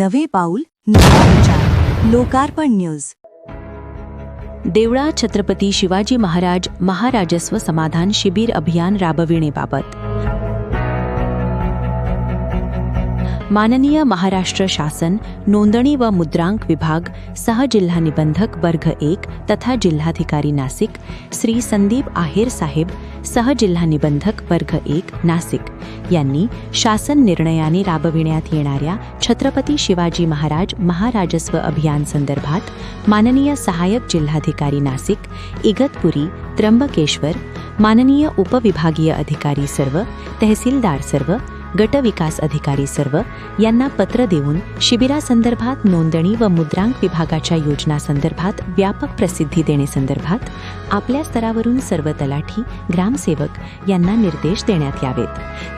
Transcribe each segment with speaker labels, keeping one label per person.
Speaker 1: नवे पाऊल नवा विचार लोकार्पण न्यूज।
Speaker 2: देवळा छत्रपती शिवाजी महाराज महाराजस्व समाधान शिबिर अभियान राबविणेबाबत माननीय महाराष्ट्र शासन नोंदणी व मुद्रांक विभाग सह जिल्हा निबंधक वर्ग 1 तथा जिल्हाधिकारी नाशिक श्री संदीप आहेर साहेब सह जिल्हा निबंधक वर्ग 1 नाशिक यांनी शासन निर्णयाने राबविण्यात येणाऱ्या छत्रपती शिवाजी महाराज महाराजस्व अभियान संदर्भात माननीय सहाय्यक जिल्हाधिकारी नाशिक इगतपुरी त्र्यंबकेश्वर माननीय उपविभागीय अधिकारी सर्व तहसीलदार सर्व गट विकास अधिकारी सर्व यांना पत्र देऊन शिबिरासंदर्भात नोंदणी व मुद्रांक विभागाच्या योजनासंदर्भात व्यापक प्रसिद्धी देण्यासंदर्भात आपल्या स्तरावरून सर्व तलाठी ग्रामसेवक यांना निर्देश देण्यात यावेत।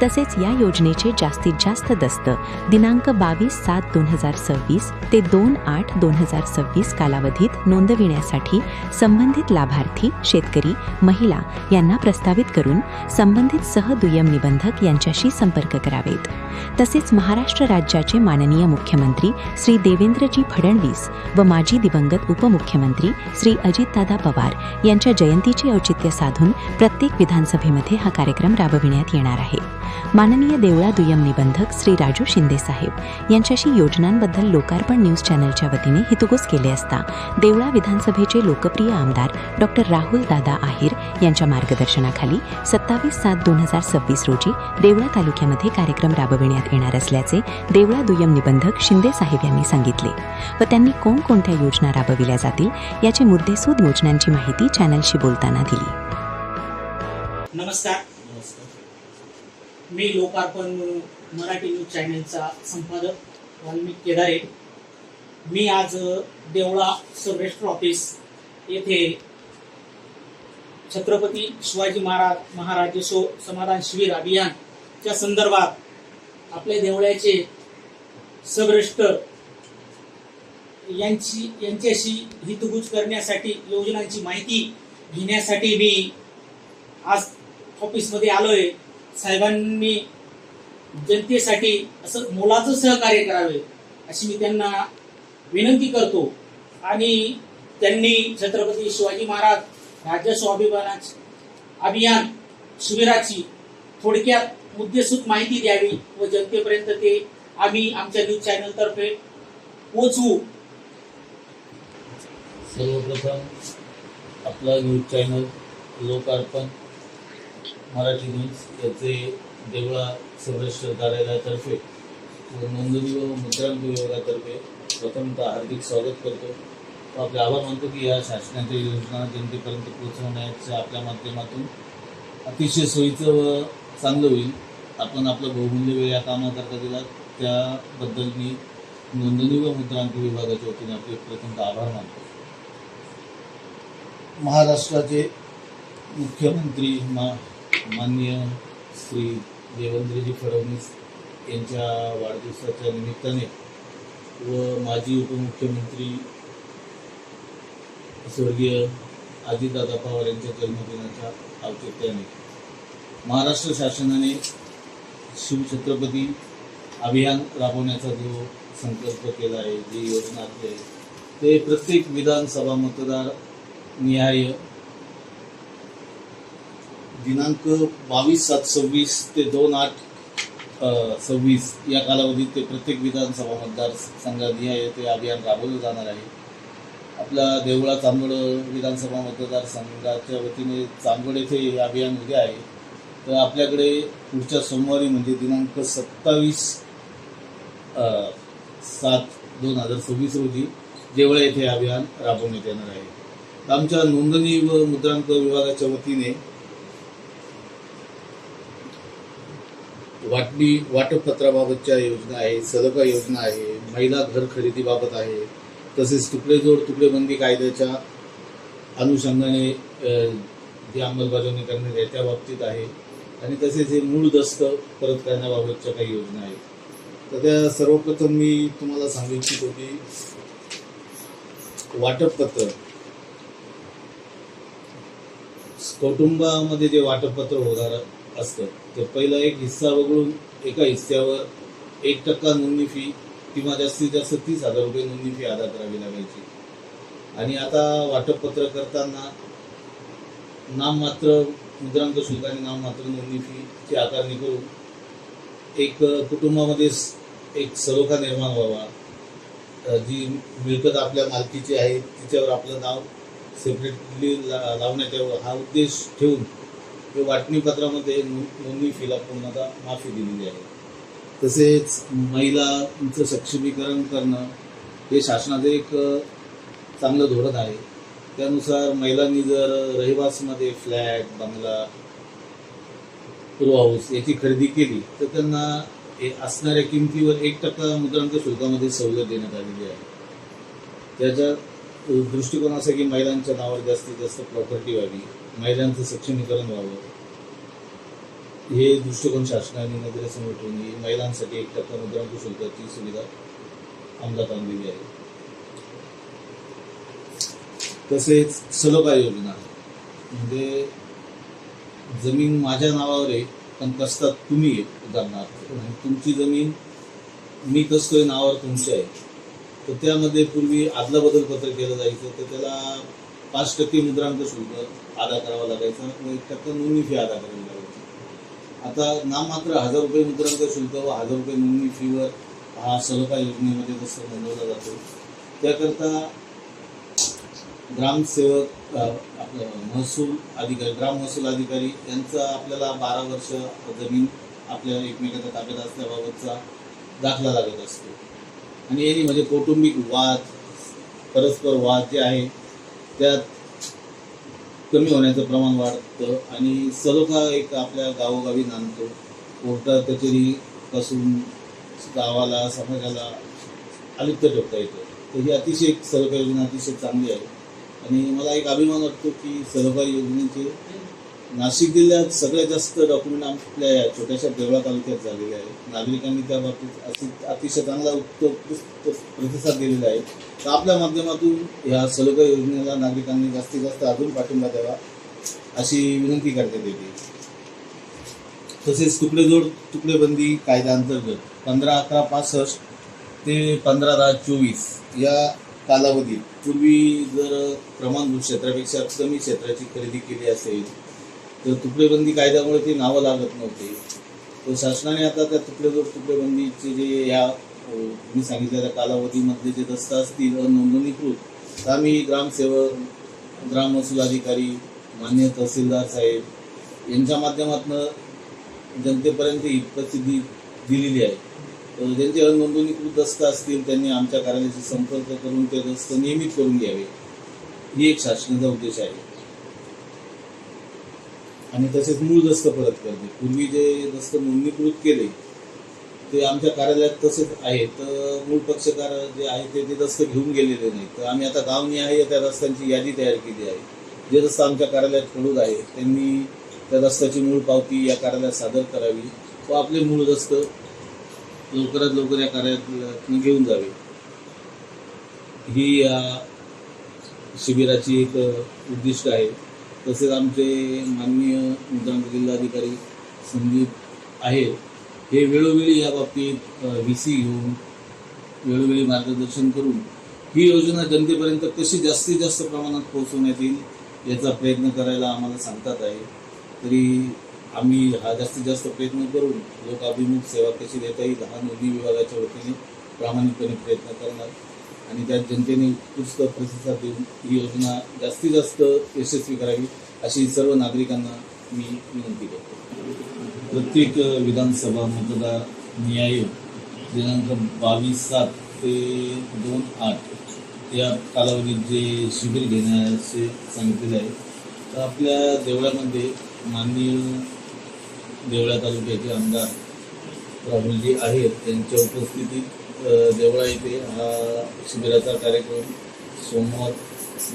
Speaker 2: तसेच या योजनेचे जास्तीत जास्त दस्त दिनांक 22/7/2026 ते 2/8/2026 कालावधीत नोंदविण्यासाठी संबंधित लाभार्थी शेतकरी महिला यांना प्रस्तावित करून संबंधित सहदुय्यम निबंधक यांच्याशी संपर्क करावेत। तसेच महाराष्ट्र राज्याचे माननीय मुख्यमंत्री श्री देवेंद्रजी फडणवीस व माजी दिवंगत उपमुख्यमंत्री श्री अजितदादा पवार यांच्या जयंतीचे औचित्य साधून प्रत्येक विधानसभेमध्ये हा कार्यक्रम राबविण्यात येणार आहे। माननीय देवळा दुय्यम निबंधक श्री राजू शिंदे साहेब यांच्याशी योजनांबद्दल लोकार्पण न्यूज चॅनलच्या वतीने हितगुज केले असता देवळा विधानसभेचे लोकप्रिय आमदार डॉक्टर राहुल दादा आहेर यांच्या मार्गदर्शनाखाली 27/7/2026 रोजी देवळा तालुक्यामध्ये कार्यक्रम राबविण्यात येणार असल्याचे देवळा दुय्यम निबंधक शिंदे साहेब यांनी सांगितले व त्यांनी कोणकोणत्या योजना राबविल्या जातील याची मुद्देसूद योजनांची माहिती चॅनलशी बोलताना दिली।
Speaker 3: नमस्कार, मी लोकार्पण मराठी न्यूज चॅनलचा संपादक वाल्मिक केदारे। मी आज देवळा सब रजिस्टर ऑफिस येथे छत्रपती शिवाजी महाराजस्व समाधान शिबिर अभियानच्या संदर्भात आपले देवळ्याचे सब रजिस्टर यांच्याशी हितगुज करण्यासाठी योजनांची माहिती घेण्यासाठी मी आज ऑफिसमध्ये आलोय। साहेबांनी जनतेसाठी असं मोलाचं सहकार्य करावे अशी मी त्यांना विनंती करतो आणि त्यांनी छत्रपती शिवाजी महाराज राज्यस्व अभियान शिबिराची थोडक्यात मुद्देसूद माहिती द्यावी व जनतेपर्यंत ते आम्ही आमच्या न्यूज चॅनल तर्फे पोहोचवू।
Speaker 4: सर्वप्रथम आपला न्यूज चॅनल लोकार्पण मराठी न्यूज याचे देवळा सब रजिस्टर कार्यालयातर्फे व नोंदणी व मुद्रांक विभागातर्फे प्रथमतः हार्दिक स्वागत करतो व आपले आभार मानतो की या शासनाच्या योजना जनतेपर्यंत पोहोचवण्याच्या आपल्या माध्यमातून अतिशय सोयीचं व चांगलं होईल। आपण आपलं बहुमूल्य वेळ या कामाकरता दिला त्याबद्दल मी नोंदणी व मुद्रांक विभागाच्या वतीने आपले प्रथमतः आभार मानतो। महाराष्ट्राचे मुख्यमंत्री माननीय श्री देवेंद्रजी फडणवीस यांच्या वाढदिवसाच्या निमित्ताने व माजी उपमुख्यमंत्री स्वर्गीय अजितदादा पवार यांच्या जन्मदिनाच्या औचित्याने महाराष्ट्र शासनाने शिवछत्रपती अभियान राबवण्याचा जो संकल्प केला आहे, जी योजना आखली आहे, ते प्रत्येक विधानसभा मतदार निहाय दिनांक 22/7/26 ते 2/8/26 या कालावधीत ते प्रत्येक विधानसभा मतदारसंघानिहाय ते अभियान राबवलं जाणार आहे। आपला देवळा चांदवड विधानसभा मतदारसंघाच्या वतीने चांदवड येथे हे अभियान उद्या आहे, तर आपल्याकडे पुढच्या सोमवारी म्हणजे दिनांक 27/7/2026 रोजी देवळा येथे अभियान राबवण्यात येणार आहे। आमच्या नोंदणी व मुद्रांक विभागाच्या वतीने वाटपपत्राबाबतच्या योजना आहे, सदका योजना आहे, महिला घर खरेदीबाबत आहे, तसेच तुकडेजोड तुकडेबंदी कायद्याच्या अनुषंगाने जी अंमलबजावणी करण्यात आहे त्या बाबतीत आहे आणि तसेच हे मूळ दस्त परत करण्याबाबतच्या काही योजना आहेत। तर त्या सर्वप्रथम मी तुम्हाला सांगू इच्छितो की वाटपपत्र कुटुंबामध्ये जे वाटपपत्र होणार असतं ते पहिला एक हिस्सा वगळून एका हिस्स्यावर 1% नोंदणी फी किंवा जास्तीत जास्त 30,000 रुपये नोंदणी फी अदा करावी लागायची. आणि आता वाटपपत्र करताना नाममात्र मुद्रांक शुल्क आणि नाममात्र नोंदणी फीची आकारणी करून एक कुटुंबामध्ये एक सलोखा निर्माण व्हावा. जी मिळकत आपल्या मालकीची आहे तिच्यावर आपलं नाव सेपरेटली लावण्यात यावं हा उद्देश ठेवून हे वाटणीपत्रामध्ये नोंदणी फीला पूर्णतः माफी दिलेली आहे. तसेच महिलांचं सक्षमीकरण करणं हे शासनाचं एक चांगलं धोरण आहे. त्यानुसार महिलांनी जर रहिवासमध्ये फ्लॅट, बंगला, रो हाऊस याची खरेदी केली तर त्यांना असणाऱ्या किमतीवर 1% मुद्रांक शुल्कामध्ये सवलत देण्यात आलेली आहे. त्याच्या दृष्टिकोन असा की महिलांच्या नावावर जास्तीत जास्त प्रॉपर्टी व्हावी, महिलांचं सक्षमीकरण व्हावं, हे दृष्टिकोन शासनाने नजरेसमोर ठेवून ही महिलांसाठी 1% मुद्रांक शुल्काची सुविधा अंमलात आणलेली आहे. तसेच सलोखा योजना म्हणजे जमीन माझ्या नावावर आहे पण कसतात तुम्ही आहे. उदाहरणार्थ तुमची जमीन मी कसतोय नावावर तुमची आहे तर त्यामध्ये पूर्वी आदला बदल पत्र केलं जायचं तर त्याला 5% मुद्रांक शुल्क अदा करावा लागायचं व 1% नोंदणी फी अदा करावी लागायची. आता नाममात्र 1,000 रुपये मुद्रांक शुल्क व 1,000 रुपये नोंदणी फीवर हा सलोखा योजनेमध्ये जसं नोंदवला जातो. त्याकरता ग्रामसेवक आपलं महसूल अधिकारी, ग्राम महसूल अधिकारी यांचा आपल्याला 12 वर्ष जमीन आपल्या एकमेकाच्या ताब्यात असल्याबाबतचा दाखला लागत असतो. आणि यांनी म्हणजे कौटुंबिक वाद, परस्पर वाद जे आहे त्यात कमी होण्याचं प्रमाण वाढतं आणि सलोखा एक आपल्या गावोगावी नांदतो. कोर्टात कचेरीपासून गावाला, समाजाला अलिप्त ठेवता येतं. तर ही अतिशय सलोखा योजना अतिशय चांगली आहे. आणि मला एक अभिमान वाटतो की सलोखा योजनेचे नाशिक जिल्ह्यात सगळ्यात जास्त डॉक्युमेंट आपल्या या छोट्याशा देवळा तालुक्यात झालेले आहेत. नागरिकांनी त्या बाबतीत अतिशय चांगला उत्तम प्रतिसाद दिलेला आहे. तर आपल्या माध्यमातून ह्या सलोखा योजनेला नागरिकांनी जास्तीत जास्त अजून पाठिंबा द्यावा अशी विनंती करण्यात येते. तसेच तुकडेजोड तुकडेबंदी कायद्याअंतर्गत 15/11/65 ते 15/10/24 या कालावधीत पूर्वी जर प्रमाणभूत क्षेत्रापेक्षा कमी क्षेत्राची खरेदी केली असेल तर तुकडेबंदी कायद्यामुळे ती नावं लागत नव्हती. तर शासनाने आता त्या तुकडेबंदीचे जे या मी सांगितलेल्या कालावधीमधले जे दस्ता असतील नोंदणीकृत तर आम्ही ग्रामसेवक, ग्राम महसूल अधिकारी, मान्य तहसीलदार साहेब यांच्या माध्यमातून जनतेपर्यंत ही प्रसिद्धी दिलेली आहे. ज्यांचे अनोंदणीकृत दस्त असतील त्यांनी आमच्या कार्यालयाशी संपर्क करून ते दस्त नियमित करून घ्यावे ही एक शासनाचा उद्देश आहे. आणि तसेच मूळ दस्त परत करणे. पूर्वी जे दस्त नोंदणीकृत केले ते आमच्या कार्यालयात तसेच आहे तर मूळ पक्षकार जे आहे ते दस्त घेऊन गेलेले नाही. तर आम्ही आता गावनिहाय त्या दस्तांची यादी तयार केली आहे. जे दस्त आमच्या कार्यालयात पडून आहे त्यांनी त्या दस्ताची मूळ पावती या कार्यालयात सादर करावी व आपले मूळ दस्त लवकरात लवकर या कार्यालयात घेऊन जावे ही या शिबिराची एक उद्दिष्ट आहे. तसेच आमचे माननीय मुद्रांक जिल्हाधिकारी संदीप आहेर हे वेळोवेळी या बाबतीत VC घेऊन वेळोवेळी मार्गदर्शन करून ही योजना जनतेपर्यंत कशी जास्तीत जास्त प्रमाणात पोहोचवण्यात येईल याचा प्रयत्न करायला आम्हाला सांगतात आहे. तरी आम्ही हा जास्तीत जास्त प्रयत्न करून लोकाभिमुख सेवा कशी देता येईल हा नोंदणी विभागाच्या वतीने प्रामाणिकपणे प्रयत्न करणार आणि त्यात जनतेने उत्कृष्ट प्रतिसाद देऊन ही योजना जास्तीत जास्त यशस्वी करावी अशी सर्व नागरिकांना मी विनंती करतो. प्रत्येक विधानसभा मतदार न्याय दिनांक 22/7 ते 2/8 या कालावधीत जे शिबिर घेण्याचे सांगितलेले आहे तर आपल्या देवळामध्ये माननीय देवळा तालुक्याचे आमदार राहुलजी आहेर यांच्या उपस्थितीत देवळा येथे हा शिबिराचा कार्यक्रम सोमवार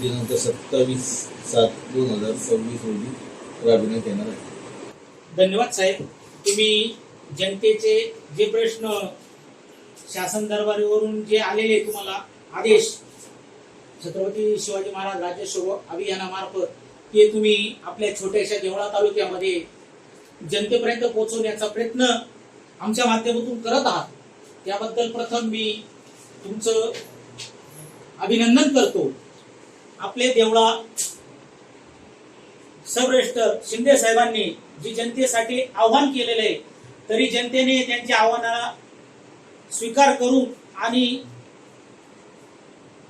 Speaker 4: दिनांक 27/7/2026 रोजी राबविण्यात येणार आहे.
Speaker 3: धन्यवाद साहेब. तुम्ही जनतेचे जे प्रश्न शासन दरबारीवरून जे आलेले तुम्हाला आदेश छत्रपती शिवाजी महाराज राज्यसेवा अभियानामार्फत ते तुम्ही आपल्या छोट्याशा देवळा तालुक्यामध्ये जनतेपर्यंत पोहोचवण्याचा प्रयत्न आमच्या माध्यमातून करत आहात. त्याबद्दल प्रथम मी तुमचं अभिनंदन करतो. आपले देवळा सब रजिस्टर शिंदे साहेबांनी जी जनतेसाठी आव्हान केलेलं आहे, तरी जनतेने त्यांच्या आव्हानाला स्वीकार करून आणि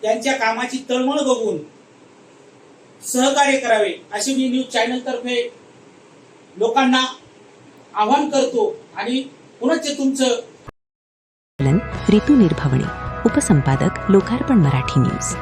Speaker 3: त्यांच्या कामाची तळमळ बघून सहकार्य करावे अशी मी न्यूज चॅनल तर्फे लोकांना आव्हान करतो. आणि पुनश्च तुमचं
Speaker 2: ऋतू निर्भवणे, उपसंपादक, लोकार्पण मराठी न्यूज.